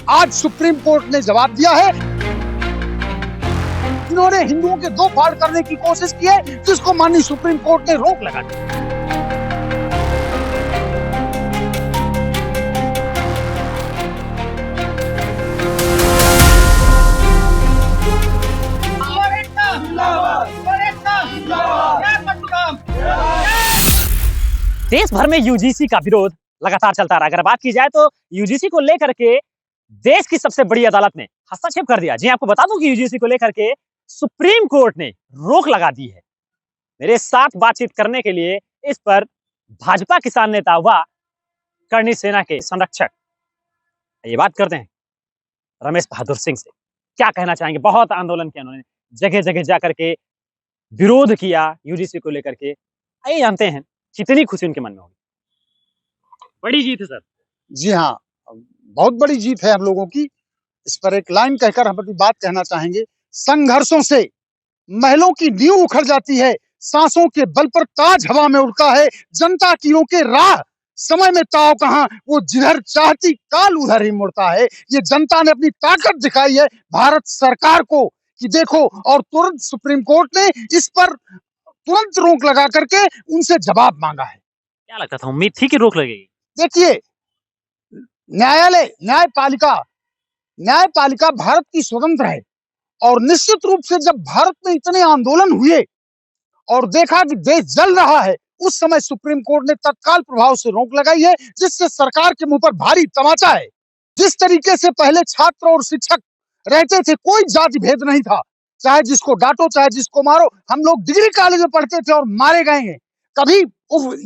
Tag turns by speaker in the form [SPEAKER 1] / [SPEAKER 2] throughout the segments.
[SPEAKER 1] आज supreme court ने जवाब दिया है। इन्होंने हिंदुओं के दो फाड़ करने की कोशिश की है, जिसको माननीय सुप्रीम कोर्ट ने रोक लगा दी।
[SPEAKER 2] देश भर में यूजीसी का विरोध लगातार चलता रहा। अगर बात की जाए तो यूजीसी को लेकर के देश की सबसे बड़ी अदालत ने हस्तक्षेप कर दिया। जी आपको बता दूं कि यूजीसी को लेकर के सुप्रीम कोर्ट ने रोक लगा दी है। मेरे साथ बातचीत करने के लिए इस पर भाजपा किसान नेता व करणी सेना के संरक्षक, ये बात करते हैं रमेश बहादुर सिंह से। क्या कहना चाहेंगे? बहुत आंदोलन किया उन्होंने, जगह जगह जाकर के विरोध किया यूजीसी को लेकर के। आइए जानते हैं कितनी खुशी उनके मन में होगी। बड़ी जीत है सर।
[SPEAKER 1] जी हाँ, बहुत बड़ी जीत है हम लोगों की। इस पर एक लाइन कहकर हम अपनी बात कहना चाहेंगे। संघर्षों से महलों की नींव उखड़ जाती है, सांसों के बल पर ताज हवा में उड़ता है। जनता की के राह समय में ताव कहां, वो जिधर चाहती काल उधर ही मुड़ता है। ये जनता ने अपनी ताकत दिखाई है भारत सरकार को कि देखो, और तुरंत सुप्रीम कोर्ट ने इस पर तुरंत रोक लगा करके उनसे जवाब मांगा है।
[SPEAKER 2] क्या लगता था, उम्मीद थी कि रोक लगेगी?
[SPEAKER 1] देखिए, न्यायपालिका भारत की स्वतंत्र है, और निश्चित रूप से जब भारत में इतने आंदोलन हुए और देखा कि देश जल रहा है, उस समय सुप्रीम कोर्ट ने तत्काल प्रभाव से रोक लगाई है, जिससे सरकार के मुंह पर भारी तमाचा है। जिस तरीके से पहले छात्र और शिक्षक रहते थे, कोई जाति भेद नहीं था, चाहे जिसको डांटो चाहे जिसको मारो। हम लोग डिग्री कॉलेज में पढ़ते थे और मारे गए। कभी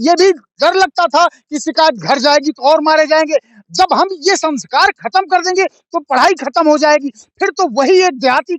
[SPEAKER 1] ये भी डर लगता था कि शिकायत घर जाएगी तो और मारे जाएंगे। जब हम ये संस्कार खत्म कर देंगे तो पढ़ाई खत्म हो जाएगी। फिर तो वही एक देहाती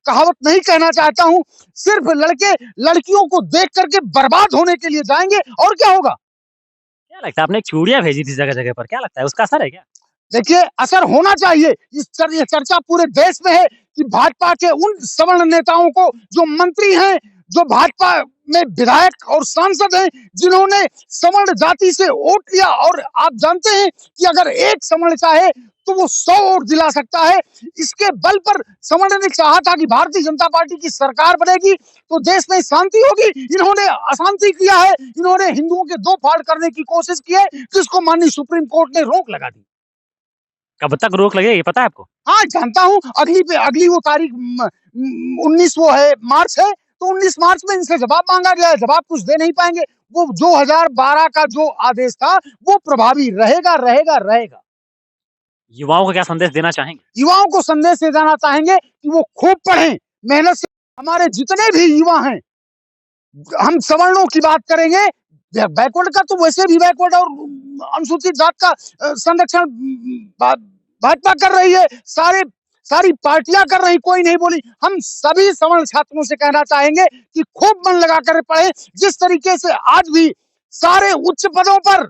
[SPEAKER 1] कहावत नहीं कहना चाहता हूं, सिर्फ लड़के लड़कियों को देख करके बर्बाद होने के लिए जाएंगे, और क्या होगा?
[SPEAKER 2] क्या लगता है, आपने चूड़ियां भेजी थी जगह जगह पर, क्या लगता है उसका असर है क्या?
[SPEAKER 1] देखिए, असर होना चाहिए। ये चर्चा पूरे देश में है कि भाजपा के उन सवर्ण नेताओं को, जो मंत्री हैं, जो भाजपा में विधायक और सांसद हैं, जिन्होंने सवर्ण जाति से वोट लिया, और आप जानते हैं कि अगर एक सवर्ण चाहे तो वो 100 वोट दिला सकता है। इसके बल पर सवर्ण ने चाहा था कि भारतीय जनता पार्टी की सरकार बनेगी तो देश में शांति होगी। इन्होंने अशांति किया है, इन्होंने हिंदुओं के दो फाड़ करने की कोशिश की है, जिसको माननीय सुप्रीम कोर्ट ने रोक लगा दी।
[SPEAKER 2] कब तक रोक लगेगी पता है आपको?
[SPEAKER 1] हाँ, जानता हूँ। अगली वो तारीख 19 वो है, मार्च है, तो 19 मार्च में इनसे जवाब मांगा गया है। जवाब कुछ दे नहीं पाएंगे। वो 2012 का जो आदेश था वो प्रभावी रहेगा रहेगा रहेगा।
[SPEAKER 2] युवाओं को क्या संदेश देना चाहेंगे?
[SPEAKER 1] युवाओं को संदेश ये देना चाहेंगे कि वो खूब पढ़ें, मेहनत से। हमारे जितने भी युवा हैं, हम सवर्णों की बात करेंगे, बैकवर्ड का तो वैसे भी बैकवर्ड और अनुसूचित जात का संरक्षण भाजपा कर रही है, सारी पार्टियां कर रही, कोई नहीं बोली। हम सभी सवर्ण छात्रों से कहना चाहेंगे कि खूब मन लगाकर पढ़ें। जिस तरीके से आज भी सारे उच्च पदों पर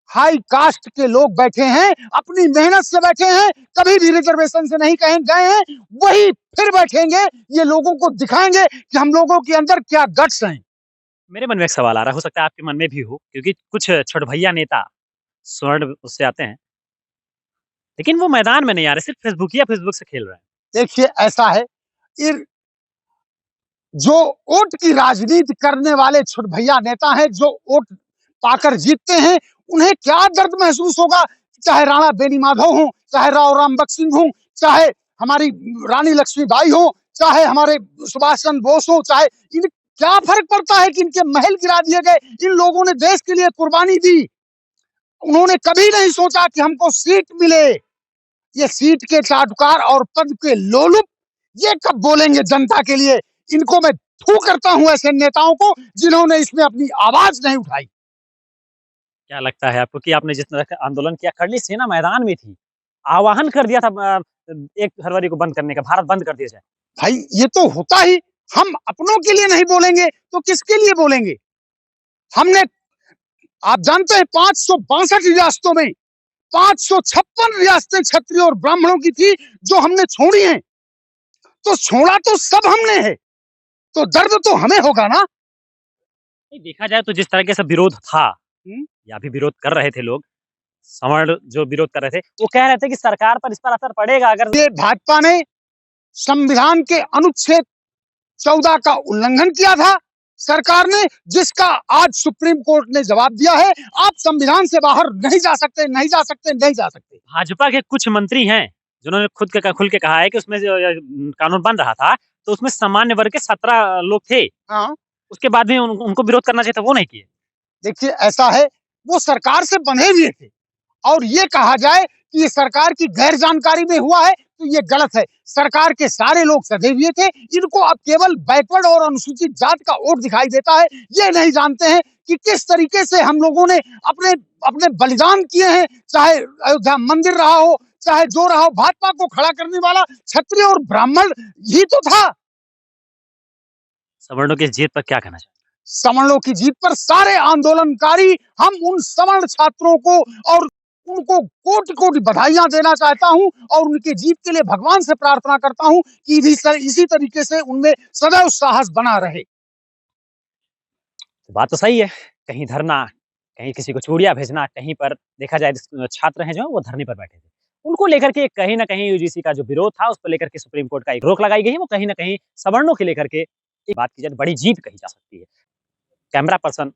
[SPEAKER 1] हाई कास्ट के लोग बैठे हैं, अपनी मेहनत से बैठे हैं, कभी भी रिजर्वेशन से नहीं कहीं गए हैं, वही फिर बैठेंगे। ये लोगों को दिखाएंगे कि हम लोगों के अंदर क्या गट्स हैं।
[SPEAKER 2] मेरे मन में एक सवाल आ रहा है, हो सकता है आपके मन में भी हो, क्योंकि कुछ छोट भैया नेता स्वर्ण उससे आते हैं, लेकिन वो मैदान में नहीं आ रहे, सिर्फ फेसबुक से खेल रहे हैं।
[SPEAKER 1] देखिए, ऐसा है, जो वोट की राजनीति करने वाले छोट भैया नेता हैं, जो वोट पाकर जीतते हैं, उन्हें क्या दर्द महसूस होगा। चाहे राणा बेनी माधव हो, चाहे राव राम बख्सिंग हो, चाहे हमारी रानी लक्ष्मीबाई हो, चाहे हमारे सुभाष चंद्र बोस हो, चाहे इन क्या फर्क पड़ता है कि इनके महल गिरा दिए गए। इन लोगों ने देश के लिए कुर्बानी दी। उन्होंने कभी नहीं सोचा कि हमको सीट मिले। ये सीट के चाटुकार और पद के लोलुप ये कब बोलेंगे जनता के लिए? इनको मैं थू करता हूं, ऐसे नेताओं को जिन्होंने इसमें अपनी आवाज नहीं उठाई।
[SPEAKER 2] क्या लगता है आपको कि आपने जिस तरह का आंदोलन किया, करणी सेना मैदान में थी, आह्वान कर दिया था 1 फरवरी को बंद करने का, भारत बंद कर दिया जाए।
[SPEAKER 1] भाई, ये तो होता ही। हम अपनों के लिए नहीं बोलेंगे तो किसके लिए बोलेंगे? हमने, आप जानते हैं, 562 रियासतों में 556 रियासतें क्षत्रिय और ब्राह्मणों की थी, जो हमने छोड़ी हैं। तो छोड़ा तो सब हमने है, तो दर्द तो हमें होगा ना।
[SPEAKER 2] नहीं, देखा जाए तो जिस तरह के सब विरोध था या भी विरोध कर रहे थे लोग, सवर्ण जो विरोध कर रहे थे वो कह रहे थे कि सरकार पर इस पर असर पड़ेगा अगर
[SPEAKER 1] ये भाजपा ने संविधान के अनुच्छेद 14 का उल्लंघन किया था सरकार ने, जिसका आज सुप्रीम कोर्ट ने जवाब दिया है, आप संविधान से बाहर नहीं जा सकते, नहीं जा सकते, नहीं जा सकते।
[SPEAKER 2] भाजपा के कुछ मंत्री हैं जिन्होंने खुल के कहा है कि उसमें जो कानून बन रहा था तो उसमें सामान्य वर्ग के 17 लोग थे।
[SPEAKER 1] हाँ,
[SPEAKER 2] उसके बाद भी उनको विरोध करना चाहिए था, वो नहीं किए।
[SPEAKER 1] देखिए ऐसा है, वो सरकार से बंधे हुए थे और ये कहा जाए कि ये सरकार की गैर जानकारी में हुआ है तो ये गलत है। सरकार के सारे लोग सधे हुए थे, इनको अब केवल बैकवर्ड और अनुसूचित जात का वोट दिखाई देता है। ये नहीं जानते हैं कि किस तरीके से हम लोगों ने अपने अपने बलिदान किए हैं, चाहे अयोध्या मंदिर रहा हो, चाहे जो रहा हो। भाजपा को खड़ा करने वाला क्षत्रिय और ब्राह्मण ही तो था।
[SPEAKER 2] सवर्णों की जीत पर क्या कहना चाहिए?
[SPEAKER 1] सवर्णों की जीत पर सारे आंदोलनकारी, हम उन सवर्ण छात्रों को और उनको कोटि कोटि बधाइयां देना चाहता हूं और उनकी जीत के लिए भगवान से प्रार्थना करता हूं कि इसी तरीके से उनमें सदैव साहस बना रहे।
[SPEAKER 2] बात तो सही है, कहीं धरना, कहीं किसी को चूड़ियां भेजना, कहीं पर देखा जाए छात्र हैं जो वो धरने पर बैठे थे, उनको लेकर के कहीं ना कहीं यूजीसी का जो विरोध था उस पर लेकर के सुप्रीम कोर्ट का एक रोक लगाई गई है, वो कहीं ना कहीं सवर्णों के लेकर के एक बात की जाए बड़ी जीत कही जा सकती है। कैमरा पर्सन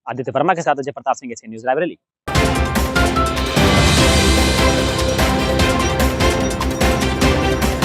[SPEAKER 2] आदित्य वर्मा के साथ अजय प्रताप सिंह, एशियन न्यूज, रायबरेली।